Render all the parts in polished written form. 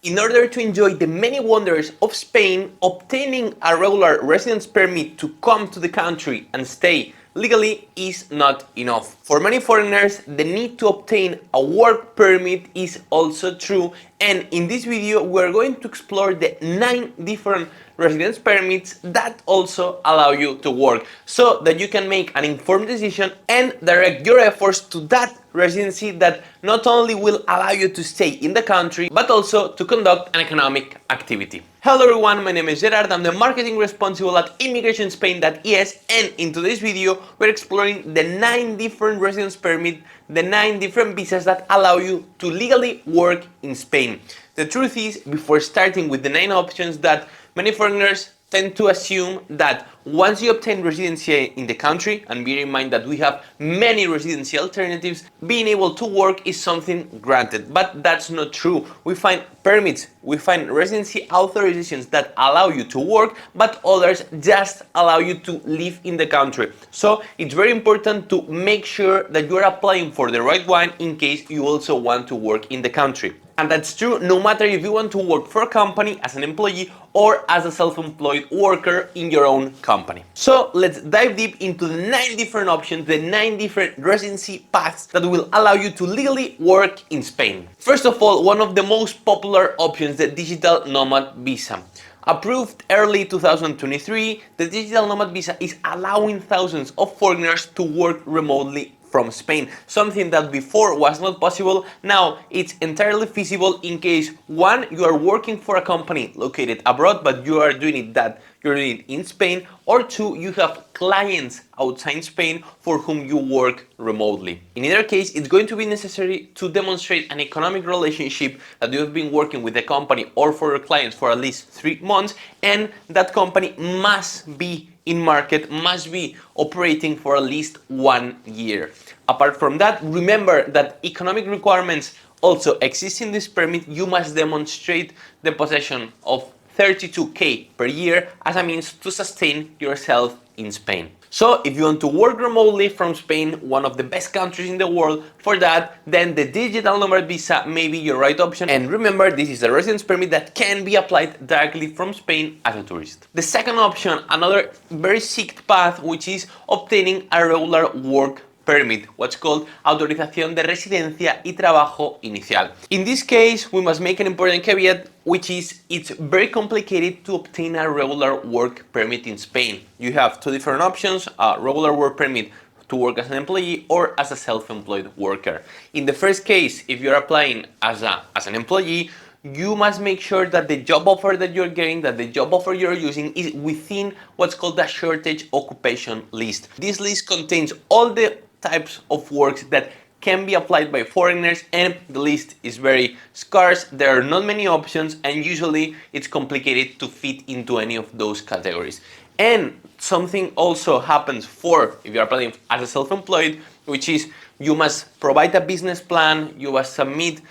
In order to enjoy the many wonders of Spain, obtaining a regular residence permit to come to the country and stay legally is not enough. For many foreigners, the need to obtain a work permit is also true, and in this video we're going to explore the 9 different residence permits that also allow you to work, so that you can make an informed decision and direct your efforts to that residency that not only will allow you to stay in the country, but also to conduct an economic activity. Hello everyone, my name is Gerard, I'm the marketing responsible at immigrationspain.es, and in today's video we're exploring the 9 different residence permits, the 9 different visas that allow you to legally work in Spain. The truth is, before starting with the 9 options, that many foreigners tend to assume that once you obtain residency in the country, and bear in mind that we have many residency alternatives, being able to work is something granted. But that's not true. We find permits, we find residency authorizations that allow you to work, but others just allow you to live in the country. So it's very important to make sure that you're applying for the right one in case you also want to work in the country. And that's true no matter if you want to work for a company as an employee or as a self-employed worker in your own company. So let's dive deep into the 9 different options, the 9 different residency paths that will allow you to legally work in Spain. First of all, one of the most popular options, the digital nomad visa. Approved early 2023, the digital nomad visa is allowing thousands of foreigners to work remotely from Spain, something that before was not possible. Now it's entirely feasible in case 1, you are working for a company located abroad but you're doing it in Spain, or 2, you have clients outside Spain for whom you work remotely. In either case, it's going to be necessary to demonstrate an economic relationship that you have been working with the company or for your clients for at least 3 months, and that company must be in market, must be operating for at least 1 year. Apart from that, remember that economic requirements also exist in this permit. You must demonstrate the possession of 32k per year as a means to sustain yourself in Spain. So if you want to work remotely from Spain, one of the best countries in the world for that, then the digital nomad visa may be your right option. And remember, this is a residence permit that can be applied directly from Spain as a tourist. The second option, another very seeked path, which is obtaining a regular work permit, what's called autorización de residencia y trabajo inicial. In this case, we must make an important caveat, which is it's very complicated to obtain a regular work permit in Spain. You have 2 different options, a regular work permit to work as an employee or as a self-employed worker. In the first case, if you're applying as an employee, you must make sure that the job offer that you're getting, that the job offer you're using is within what's called the shortage occupation list. This list contains all the types of works that can be applied by foreigners, and the list is very scarce. There are not many options, and usually it's complicated to fit into any of those categories. And something also happens for if you're applying as a self-employed, which is you must provide a business plan, you must submit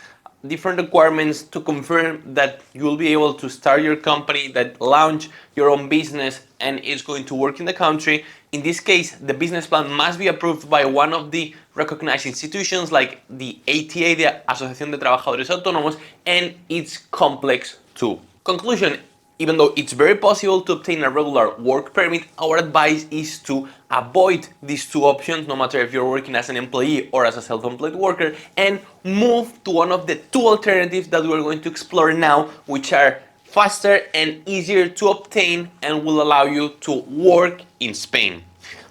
different requirements to confirm that you will be able to start your company, that launch your own business and is going to work in the country. In this case, the business plan must be approved by one of the recognized institutions like the ATA, the Asociación de Trabajadores Autónomos, and it's complex too. Conclusion: even though it's very possible to obtain a regular work permit, our advice is to avoid these 2 options, no matter if you're working as an employee or as a self-employed worker, and move to one of the 2 alternatives that we're going to explore now, which are faster and easier to obtain and will allow you to work in Spain.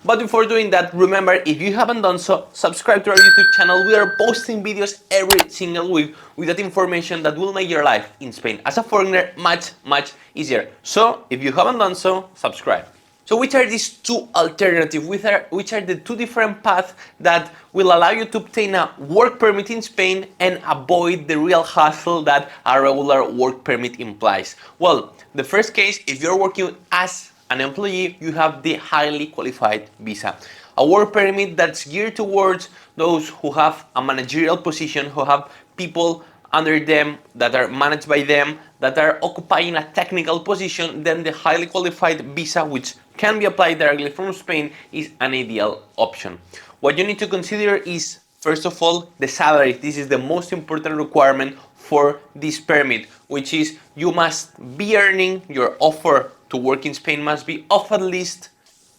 But before doing that, remember, if you haven't done so, subscribe to our YouTube channel. We are posting videos every single week with that information that will make your life in Spain as a foreigner much easier. So if you haven't done so, subscribe. So which are these 2 alternatives? Which are the 2 different paths that will allow you to obtain a work permit in Spain and avoid the real hassle that a regular work permit implies? Well, the first case, if you're working as an employee, you have the highly qualified visa, a work permit that's geared towards those who have a managerial position, who have people under them that are managed by them, that are occupying a technical position. Then the highly qualified visa, which can be applied directly from Spain, is an ideal option. What you need to consider is, first of all, the salary. This is the most important requirement for this permit, which is you must be earning, your offer to work in Spain must be of at least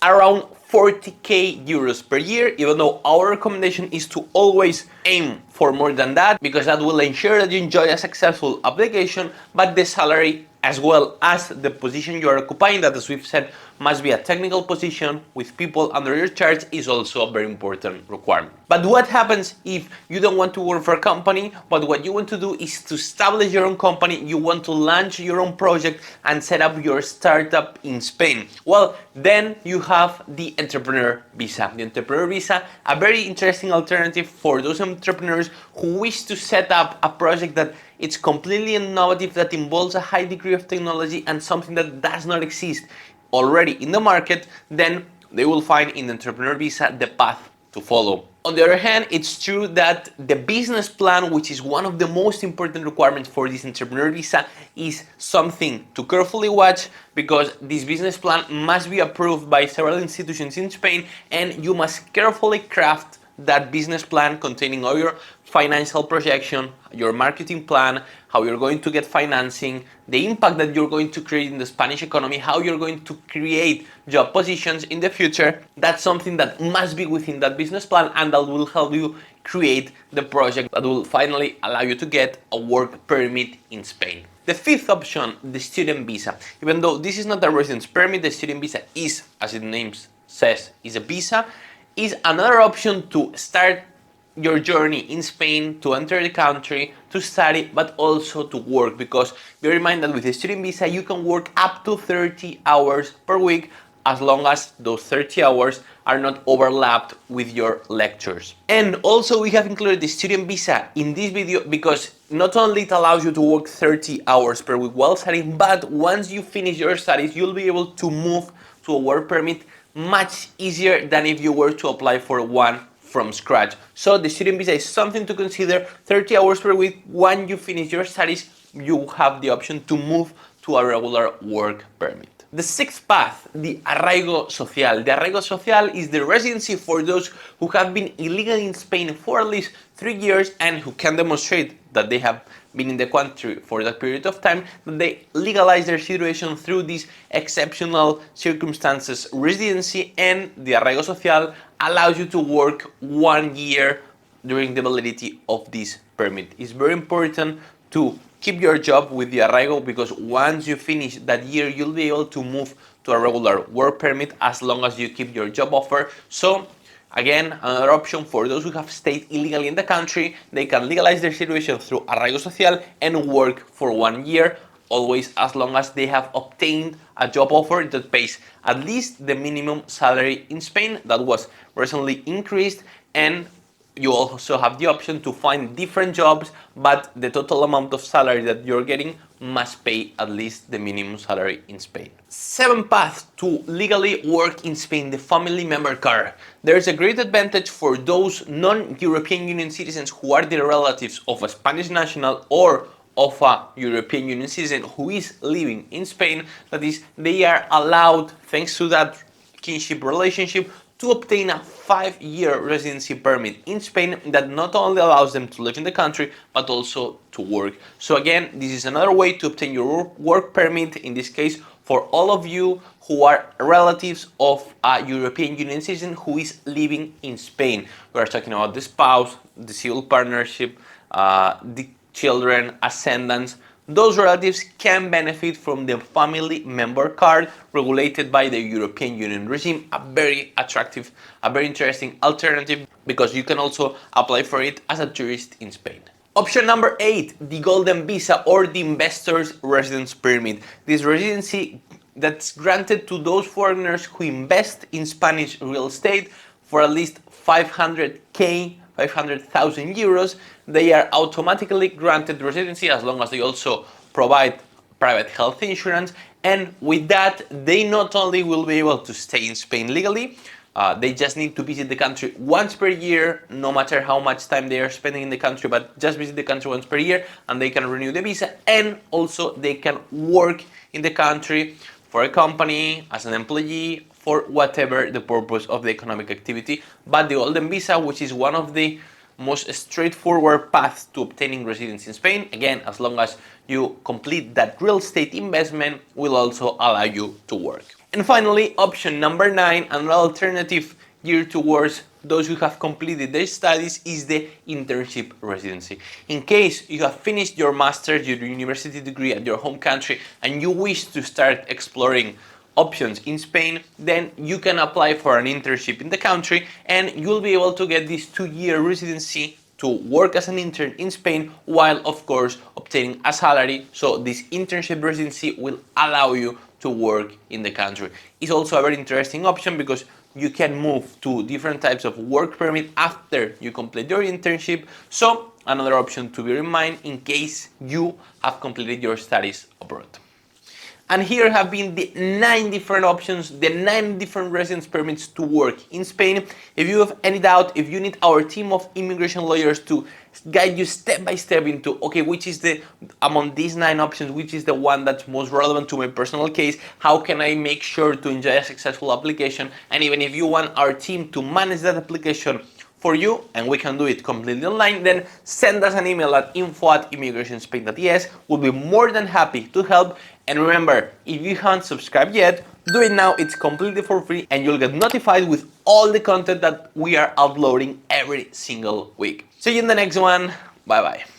around 40k euros per year, even though our recommendation is to always aim for more than that, because that will ensure that you enjoy a successful application, but the salary as well as the position you are occupying, that as we've said must be a technical position with people under your charge, is also a very important requirement. But what happens if you don't want to work for a company, but what you want to do is to establish your own company, you want to launch your own project and set up your startup in Spain? Well, then you have the entrepreneur visa. The entrepreneur visa, a very interesting alternative for those entrepreneurs who wish to set up a project that it's completely innovative, that involves a high degree of technology and something that does not exist already in the market. Then they will find in the entrepreneur visa the path to follow. On the other hand, it's true that the business plan, which is one of the most important requirements for this entrepreneur visa, is something to carefully watch, because this business plan must be approved by several institutions in Spain, and you must carefully craft that business plan containing all your financial projection, your marketing plan, how you're going to get financing, the impact that you're going to create in the Spanish economy, how you're going to create job positions in the future. That's something that must be within that business plan, and that will help you create the project that will finally allow you to get a work permit in Spain. The fifth option, the student visa. Even though this is not a residence permit, the student visa is, as its name says, is a visa, is another option to start your journey in Spain, to enter the country, to study, but also to work, because bear in mind that with the student visa you can work up to 30 hours per week, as long as those 30 hours are not overlapped with your lectures. And also we have included the student visa in this video because not only it allows you to work 30 hours per week while studying, but once you finish your studies you'll be able to move to a work permit much easier than if you were to apply for one from scratch. So the student visa is something to consider. 30 hours per week. When you finish your studies, you have the option to move to a regular work permit. The sixth path, the Arraigo Social. The Arraigo Social is the residency for those who have been illegally in Spain for at least 3 years and who can demonstrate that they have been in the country for that period of time, that they legalize their situation through these exceptional circumstances residency. And the Arraigo Social allows you to work 1 year during the validity of this permit. It's very important to keep your job with the Arraigo, because once you finish that year you'll be able to move to a regular work permit as long as you keep your job offer. So again, another option for those who have stayed illegally in the country, they can legalize their situation through Arraigo Social and work for 1 year, always as long as they have obtained a job offer that pays at least the minimum salary in Spain that was recently increased. And you also have the option to find different jobs, but the total amount of salary that you're getting must pay at least the minimum salary in Spain. Seventh path to legally work in Spain, the family member card. There's a great advantage for those non-European Union citizens who are the relatives of a Spanish national or of a European Union citizen who is living in Spain. That is, they are allowed, thanks to that kinship relationship, to obtain a 5-year residency permit in Spain that not only allows them to live in the country but also to work. So again, this is another way to obtain your work permit, in this case for all of you who are relatives of a European Union citizen who is living in Spain. We are talking about the spouse, the civil partnership, the children, ascendants. Those relatives can benefit from the family member card regulated by the European Union regime. A very attractive, a very interesting alternative, because you can also apply for it as a tourist in Spain. Option number 8, the golden visa or the investor's residence permit. This residency that's granted to those foreigners who invest in Spanish real estate for at least 500,000 euros. They are automatically granted residency as long as they also provide private health insurance. And with that, they not only will be able to stay in Spain legally, they just need to visit the country once per year, no matter how much time they are spending in the country, but just visit the country once per year and they can renew the visa. And also they can work in the country for a company, as an employee, for whatever the purpose of the economic activity. But the golden visa, which is one of the most straightforward path to obtaining residency in Spain. Again, as long as you complete that real estate investment, will also allow you to work. And finally, option number 9, another alternative geared towards those who have completed their studies, is the internship residency. In case you have finished your master's, your university degree at your home country, and you wish to start exploring options in Spain, then you can apply for an internship in the country and you'll be able to get this 2-year residency to work as an intern in Spain while of course obtaining a salary. So this internship residency will allow you to work in the country. It's also a very interesting option because you can move to different types of work permit after you complete your internship. So another option to bear in mind in case you have completed your studies abroad. And here have been the 9 different options, the 9 different residence permits to work in Spain. If you have any doubt, if you need our team of immigration lawyers to guide you step by step into, okay, which is among these 9 options, which is the one that's most relevant to my personal case, how can I make sure to enjoy a successful application, and even if you want our team to manage that application for you, and we can do it completely online, then send us an email at info@immigrationspain.es. We'll be more than happy to help. And remember, if you haven't subscribed yet, do it now. It's completely for free and you'll get notified with all the content that we are uploading every single week. See you in the next one. Bye bye.